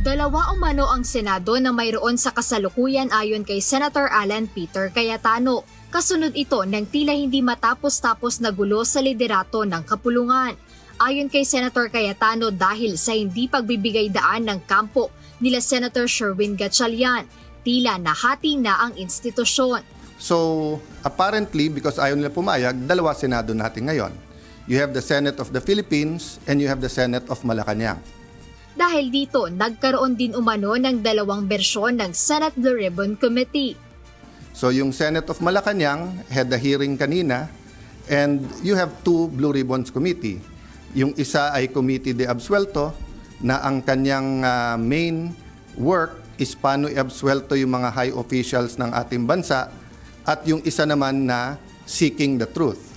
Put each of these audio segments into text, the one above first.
Dalawa umano ang Senado na mayroon sa kasalukuyan ayon kay Senator Alan Peter Cayetano. Kasunod ito ng tila hindi matapos-tapos na gulo sa liderato ng kapulungan. Ayon kay Senator Cayetano dahil sa hindi pagbibigay daan ng kampo nila Senator Sherwin Gatchalian, tila nahati na ang institusyon. So, apparently, because ayaw nila pumayag, dalawa Senado natin ngayon. You have the Senate of the Philippines and you have the Senate of Malacanang. Dahil dito, nagkaroon din umano ng dalawang bersyon ng Senate Blue Ribbon Committee. So, yung Senate of Malacanang had a hearing kanina and you have two Blue Ribbons Committee. Yung isa ay Committee de Absuelto na ang kanyang main work is paano i-absuelto yung mga high officials ng ating bansa at yung isa naman na Seeking the Truth.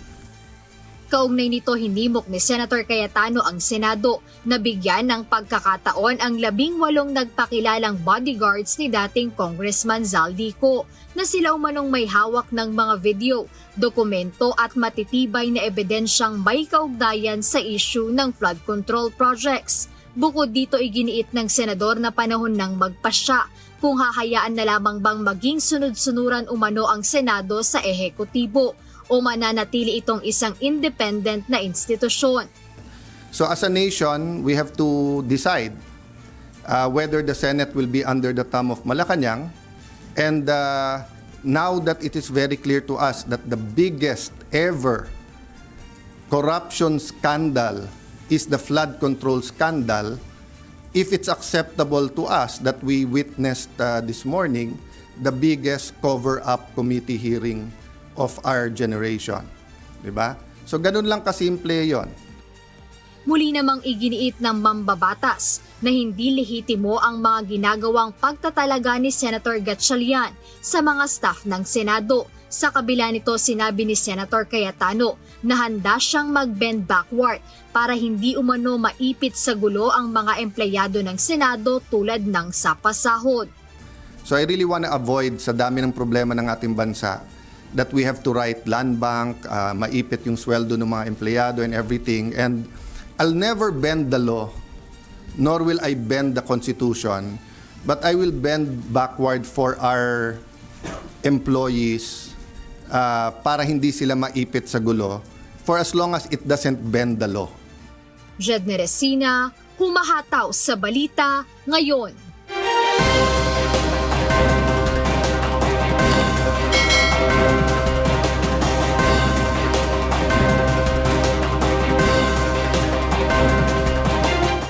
Kaugnay nito hinimok ni Senator Cayetano ang Senado na bigyan ng pagkakataon ang 18 nagpakilalang bodyguards ni dating Congressman Zaldico na sila umanong may hawak ng mga video, dokumento at matitibay na ebidensyang may kaugnayan sa issue ng flood control projects. Bukod dito iginiit ng senador na panahon ng magpasya kung hahayaan na lamang bang maging sunod-sunuran umano ang Senado sa ehekutibo o mananatili itong isang independent na institusyon. So as a nation, we have to decide whether the Senate will be under the thumb of Malacanang. And now that it is very clear to us that the biggest ever corruption scandal is the flood control scandal, if it's acceptable to us that we witnessed this morning, the biggest cover-up committee hearing of our generation. Diba? So ganun lang kasimple yon. Muli namang iginiit ng mambabatas na hindi lehitimo ang mga ginagawang pagtatalaga ni Senator Gatchalian sa mga staff ng Senado. Sa kabila nito sinabi ni Senator Cayetano na handa siyang mag-bend backward para hindi umano maipit sa gulo ang mga empleyado ng Senado tulad ng sapasahod. So I really want to avoid sa dami ng problema ng ating bansa that we have to write land bank, maipit yung sweldo ng mga empleyado and everything. And I'll never bend the law, nor will I bend the Constitution, but I will bend backward for our employees para hindi sila maipit sa gulo for as long as it doesn't bend the law. Jedne Resina, humahataw sa balita ngayon.